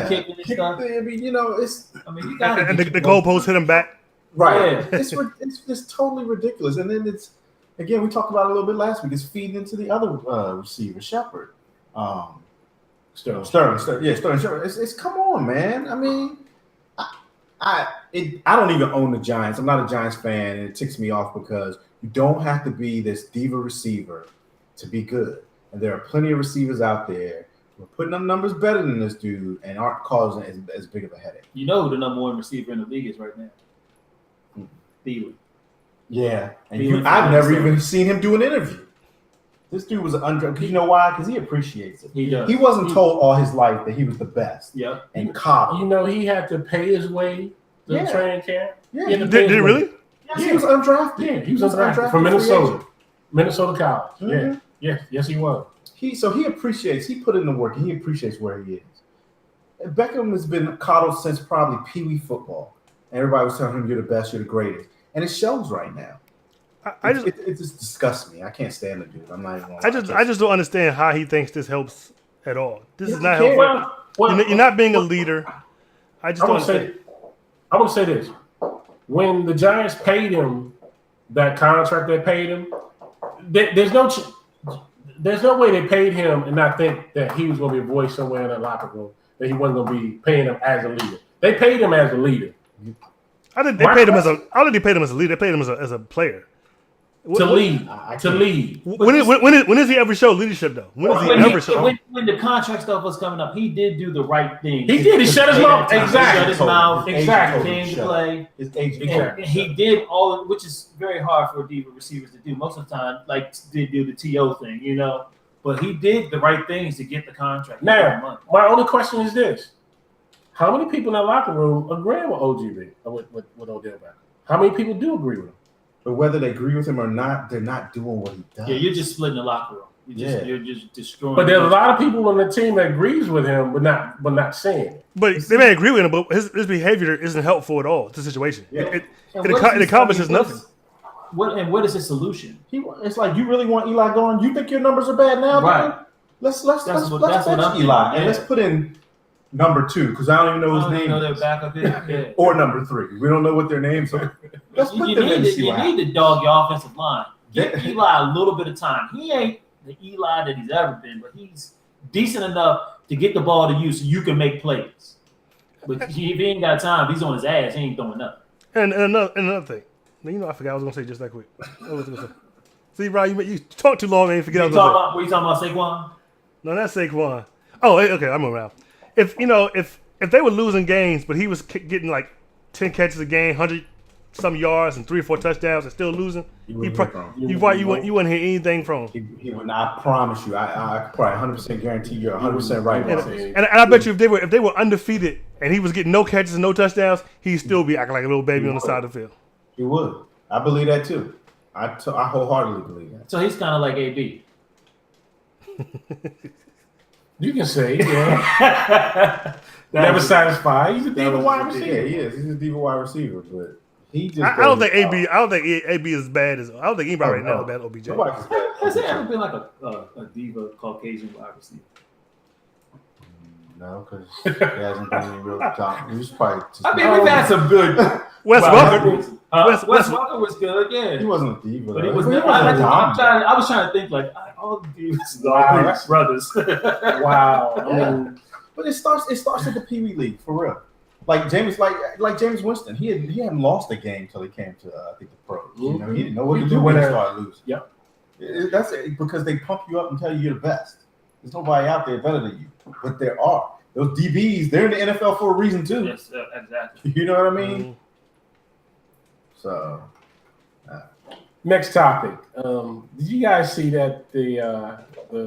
kicking and stuff. I mean, you know, it's I mean, you got to. And the goalpost hit him back. right. Yeah. It's just totally ridiculous. And then it's again, we talked about it a little bit last week. It's feeding into the other receiver, Shepard. Sterling. Sterling. Yeah, Sterling. Shepard. It's come on, man. I mean, I don't even own the Giants. I'm not a Giants fan, and it ticks me off because you don't have to be this diva receiver to be good. And there are plenty of receivers out there who are putting up numbers better than this dude and aren't causing as big of a headache. You know who the number one receiver in the league is right now? Thielen. Yeah, and Thielen I've for never Minnesota. even seen him do an interview. This dude was you know why? Because he appreciates it. He does. He wasn't told all his life that he was the best. Yep. And coddled. You know he had to pay his way to Yeah. the training camp. Yeah, He had to Did pay it his way. really? Yes, he was undrafted. Yeah, he was undrafted from free Minnesota. agent. Minnesota College. Mhm. Yes, he was. He appreciates. He put in the work, and he appreciates where he is. Beckham has been coddled since probably Pee Wee football. Everybody was telling him, "You're the best. You're the greatest," and it shows right now. It just disgusts me. I can't stand the dude. I'm not even. I just don't understand how he thinks this helps at all. This is Yeah, not he helpful. can't. You're not being a leader. I just I don't want to understand. say this. When the Giants paid him that contract they paid him, there's no way they paid him and not think that he was going to be a voice somewhere in that locker room, that he wasn't going to be paying him as a leader. They paid him as a leader. I think they paid him as a. I think they paid him as a leader. They paid him as a player. To lead. I To can't. lead. When does he ever show leadership though? When does he ever show? when the contract stuff was coming up, he did do the right thing. He did. He shut his mouth. He Exactly. shut his mouth. His agent Exactly. told him Came to to shut up. play. His agent. Exactly. And he did all, which is very hard for diva receivers to do. Most of the time, like did do the TO thing, you know. But he did the right things to get the contract. Now, my only question is this: how many people in that locker room agree with OGB with Odell Beckham? How many people do agree with him? But whether they agree with him or not, they're not doing what he does. yeah, you're just splitting the locker room. You're just destroying. But there's a lot of people on the team that agrees with him, but not saying it. But they may agree with him, but his behavior isn't helpful at all to the situation. Yeah. It And what is his- accomplishes I mean, nothing. What is his solution? It's like you really want Eli gone. You think your numbers are bad now, Right. man? Let's That's what bench I'm Eli thinking, and yeah. let's put in number 2 because I don't even know his I don't name. know their is. backup is. Yeah. Or number 3. We don't know what their names are. Let's put You them in and need see to, what you happens. need to dog your offensive line. Give Yeah. Eli a little bit of time. He ain't the Eli that he's ever been, but he's decent enough to get the ball to you so you can make plays. But if he ain't got time, if he's on his ass, he ain't throwing nothing. And another thing. Now, you know, I forgot I was gonna say just that quick. What was I gonna say? See, Brian, you talk too long and you forget. Were you talking about Saquon? No, that's Saquon. Oh, okay, I'm around. If they were losing games, but he was getting like 10 catches a game, 100 some yards, and 3 or 4 touchdowns, and still losing, you wouldn't hear anything from him. He would not. I promise you. I could probably 100% guarantee you're 100% right about this. And I bet you if they were undefeated and he was getting no catches and no touchdowns, he'd still be acting like a little baby on the side of the field. He would. I believe that too. I wholeheartedly believe that. So he's kind of like AB. You can say, yeah. Never satisfied. He's a diva wide receiver. Yeah, he is. He's a diva wide receiver, but he just. I don't think AB. I don't think AB is as bad as. I don't think anybody right now is bad as OBJ. Nobody's bad. Has there ever been like a diva Caucasian wide receiver? No, because he hasn't been any real top. He was probably. I mean, we've had some good. Wes Welker. Wes Welker was good, yeah. He wasn't a diva, But he though. was. He Never, wasn't a I was trying to think like all the divas are brothers. Wow. But it starts at the Pee Wee League for real. Like James Winston, he hadn't lost a game till he came to I think the pros. You know, he didn't know what to do when he started losing. Yep. That's it, because they pump you up and tell you you're the best. There's nobody out there better than you, but there are those DBs. They're in the NFL for a reason too. Yes, exactly. You know what I mean? So. Next topic. Did you guys see that the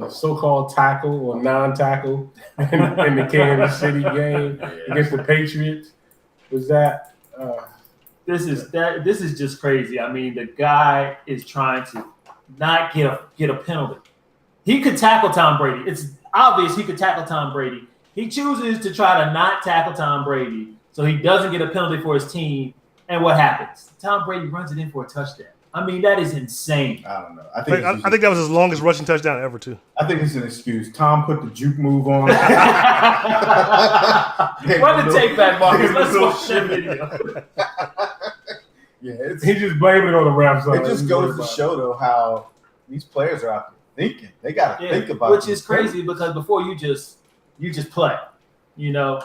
so-called tackle or non-tackle in the Kansas City game against the Patriots? Was that? This is just crazy. I mean, the guy is trying to not get a penalty. He could tackle Tom Brady. It's obvious he could tackle Tom Brady. He chooses to try to not tackle Tom Brady so he doesn't get a penalty for his team. And what happens? Tom Brady runs it in for a touchdown. I mean, that is insane. I don't know. I think that was his longest rushing touchdown ever, too. I think it's an excuse. Tom put the juke move on. Run the tape back, Marcus. Let's watch that video. Yeah, He just blamed it on the refs. it just goes to show, though, how these players are out there thinking. They got to think about it. Which is crazy because before you just play, you know.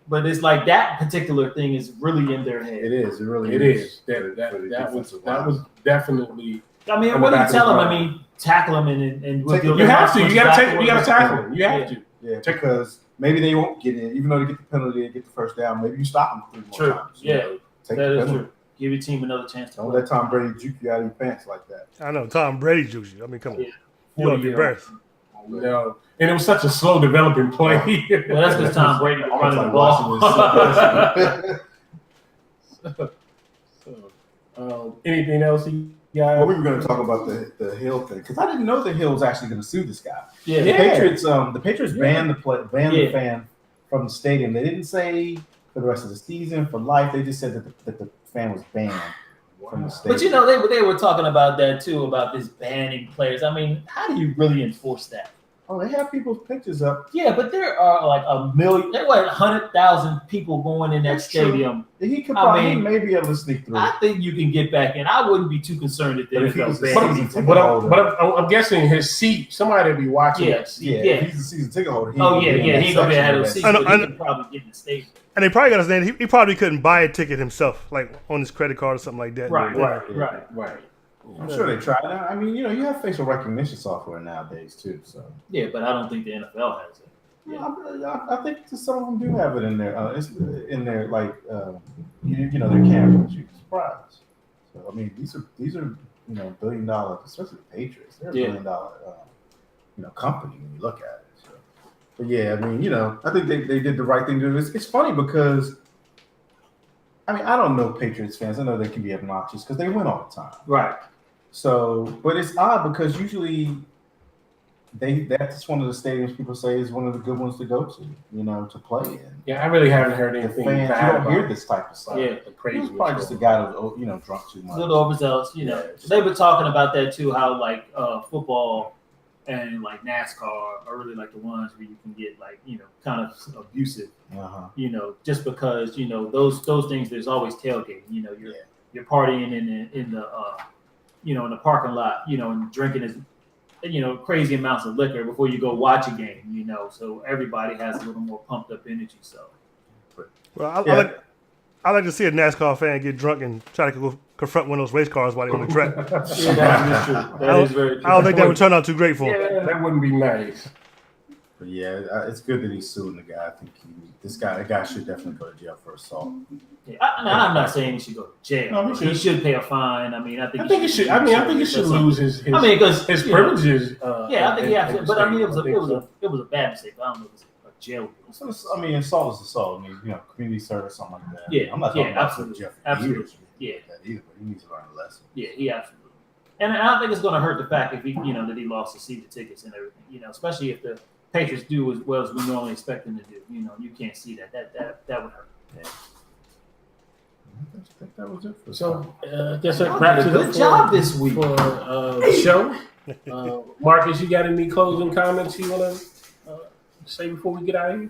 But it's like that particular thing is really in their head. It is. It really is. That That was definitely. I mean, what do you tell him? I mean, tackle him and we'll you have to. You got to tackle him. You have to. Yeah, because maybe they won't get in. Even though they get the penalty, they get the first down. Maybe you stop them 3 more times. Yeah, take that is true. Give your team another chance to Don't play. let Tom Brady juke you out of your pants like that. I know. Tom Brady jukes you. I mean, come on. Yeah. You ought to be embarrassed. No, and it was such a slow developing play. Well, that's because Tom Brady was running the ball. So, anything else you guys? Well, we were going to talk about the Hill thing because I didn't know that Hill was actually going to sue this guy. Yeah. The Patriots banned the fan from the stadium. They didn't say for the rest of the season, for life. They just said that the fan was banned from the stadium. But you know, they were talking about that too, about this banning players. I mean, how do you really enforce that? Oh, they have people's pictures up. Yeah, but there are like a million. There were 100,000 people going in that That's stadium. True. He could I mean, maybe able to sneak through. I think you can get back in. I wouldn't be too concerned if But if he was the banning season people. ticket holder, I'm guessing his seat. Somebody will be watching. Yes, yeah, yeah. if he's a season ticket holder. He ain't gonna be ahead of the seats, I know- but he can probably get in the stadium. And they probably got to understand he probably couldn't buy a ticket himself, like on his credit card or something like that. Right. I'm sure they tried. I mean, you have facial recognition software nowadays too. So Yeah, but I don't think the NFL has it. I think some of them do have it in there. It's in there, like their cameras. You're surprised. So I mean, these are $1 billion, especially the Patriots. They're $1 billion company when you look at it. So, but yeah, I mean, I think they did the right thing to do this. It's funny because I mean, I don't know Patriots fans. I know they can be obnoxious because they win all the time. Right. So, but it's odd because usually that's one of the stadiums people say is one of the good ones to go to play in. Yeah, I really haven't heard The anything fans, bad you don't about hear this type of stuff. Yeah. the crazy. He's probably just a guy that was, drunk too much. A little overzealous, Yeah. They were talking about that too, how like football and like NASCAR are really like the ones where you can get like, kind of abusive, just because, those things, there's always tailgating, you're partying in the parking lot, and drinking as, crazy amounts of liquor before you go watch a game, so everybody has a little more pumped up energy. So, Well, I like to see a NASCAR fan get drunk and try to go confront one of those race cars while they're on the track. yeah, that is true. That is very true. I don't think that would turn out too great for him. That wouldn't be nice. But yeah, it's good that he's suing the guy. I think that guy should definitely go to jail for assault. Yeah, I'm not saying he should go to jail. No, he should pay a fine. I mean, I think he should. I think he should lose his because his privileges. Yeah, I think he has to. But I mean, it was a bad mistake. I don't know if it's a jail. I mean, assault is assault. I mean, community service, something like that. Yeah, I'm not talking about absolutely. Jeff Absolutely. Years Yeah. like that either, but he needs to learn a lesson. Yeah, he absolutely. And I don't think it's going to hurt the fact if that he lost the season tickets and everything. Especially if the Patriots do as well as we normally expect them to do. You can't see that. That would hurt. Yeah. I think that was it. So I guess that wraps it up. Good job this week for the show. Marcus, you got any closing comments you want to say before we get out of here?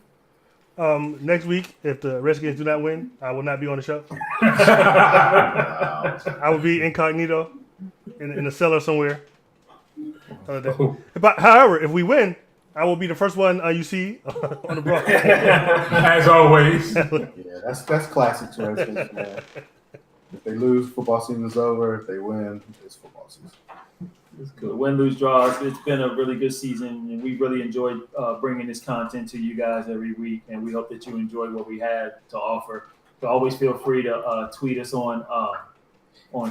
Next week, if the Redskins do not win, I will not be on the show. Wow. I will be incognito in a cellar somewhere. But however, if we win, I will be the first one you see on the broadcast. As always. Yeah, that's classic choices, man. If they lose, football season is over. If they win, it's football season. It's good. Win, lose, draws. It's been a really good season, and we really enjoyed bringing this content to you guys every week. And we hope that you enjoyed what we had to offer. So always feel free to tweet us on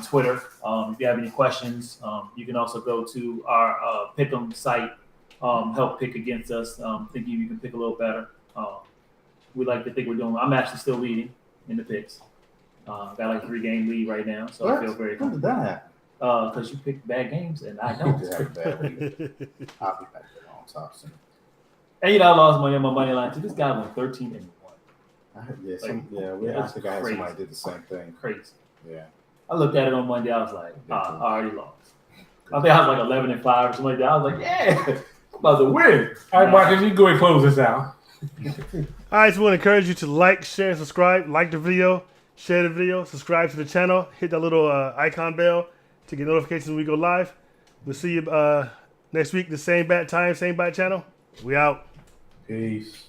Twitter. If you have any questions, you can also go to our Pick'em site. Help pick against us. Thinking you can pick a little better. We like to think we're doing. I'm actually still leading in the picks. Got like a 3-game lead right now, so I feel very How did that happen? because you picked bad games and I don't. You have a bad week. I'll be back there on top soon. And I lost money on my money line too. This guy went 13-1. I think that's I had crazy. somebody did the same thing. Crazy. Yeah. I looked at it on Monday. I was like, I already lost. I think I was like 11-5 or something like that. I was like, yeah, I'm about to win. All right, Marcus, you go and close this out. All right, so we want to encourage you to like, share, and subscribe. Like the video, share the video, subscribe to the channel, hit that little icon bell to get notifications when we go live. We'll see you next week, the same bat time, same bat channel. We out. Peace.